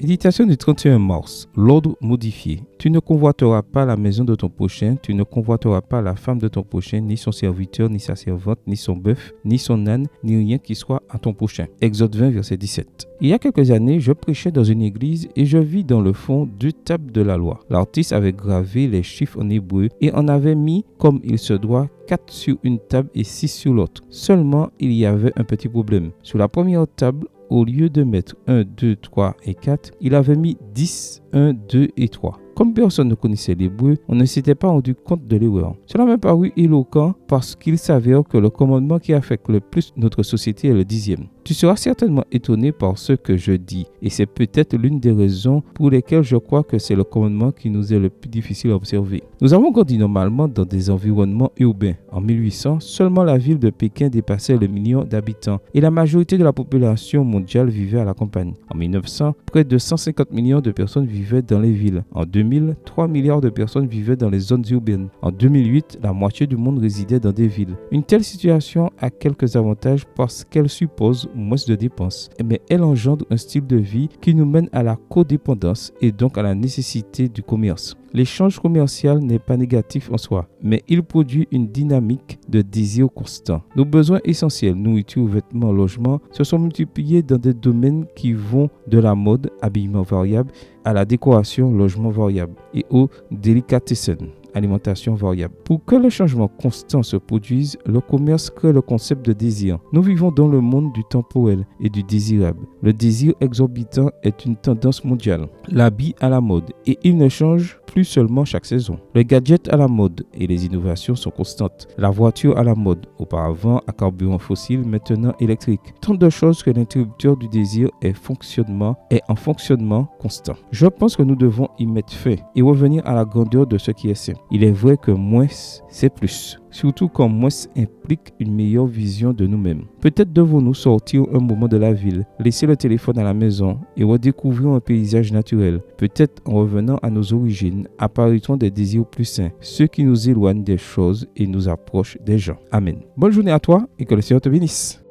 Méditation du 31 mars. L'ordre modifié. Tu ne convoiteras pas la maison de ton prochain, tu ne convoiteras pas la femme de ton prochain, ni son serviteur, ni sa servante, ni son bœuf, ni son âne, ni rien qui soit à ton prochain. Exode 20, verset 17. Il y a quelques années, je prêchais dans une église et je vis dans le fond deux tables de la loi. L'artiste avait gravé les chiffres en hébreu et en avait mis, comme il se doit, 4 sur une table et 6 sur l'autre. Seulement, il y avait un petit problème. Sur la première table, au lieu de mettre 1, 2, 3 et 4, il avait mis 10, 1, 2 et 3. Comme personne ne connaissait l'hébreu, on ne s'était pas rendu compte de l'erreur. Cela m'a paru éloquent parce qu'il s'avère que le commandement qui affecte le plus notre société est le 10e. Tu seras certainement étonné par ce que je dis et c'est peut-être l'une des raisons pour lesquelles je crois que c'est le commandement qui nous est le plus difficile à observer. Nous avons grandi normalement dans des environnements urbains. En 1800, seulement la ville de Pékin dépassait le million d'habitants et la majorité de la population mondiale vivait à la campagne. En 1900, près de 150 millions de personnes vivaient dans les villes. En 2000, 3 milliards de personnes vivaient dans les zones urbaines. En 2008, la moitié du monde résidait dans des villes. Une telle situation a quelques avantages parce qu'elle suppose moins de dépenses, mais elle engendre un style de vie qui nous mène à la codépendance et donc à la nécessité du commerce. L'échange commercial n'est pas négatif en soi, mais il produit une dynamique de désir constant. Nos besoins essentiels, nourriture, vêtements, logement, se sont multipliés dans des domaines qui vont de la mode, habillement variable, à la décoration, logement variable, et au délicatessen, alimentation variable. Pour que le changement constant se produise, le commerce crée le concept de désir. Nous vivons dans le monde du temporel et du désirable. Le désir exorbitant est une tendance mondiale. L'habit à la mode et il ne change plus seulement chaque saison. Le gadget à la mode et les innovations sont constantes. La voiture à la mode, auparavant à carburant fossile, maintenant électrique. Tant de choses que l'interrupteur du désir est en fonctionnement constant. Je pense que nous devons y mettre fin et revenir à la grandeur de ce qui est simple. Il est vrai que moins, c'est plus. Surtout quand moins implique une meilleure vision de nous-mêmes. Peut-être devons-nous sortir un moment de la ville, laisser le téléphone à la maison et redécouvrir un paysage naturel. Peut-être en revenant à nos origines, apparaîtront des désirs plus sains, ceux qui nous éloignent des choses et nous approchent des gens. Amen. Bonne journée à toi et que le Seigneur te bénisse.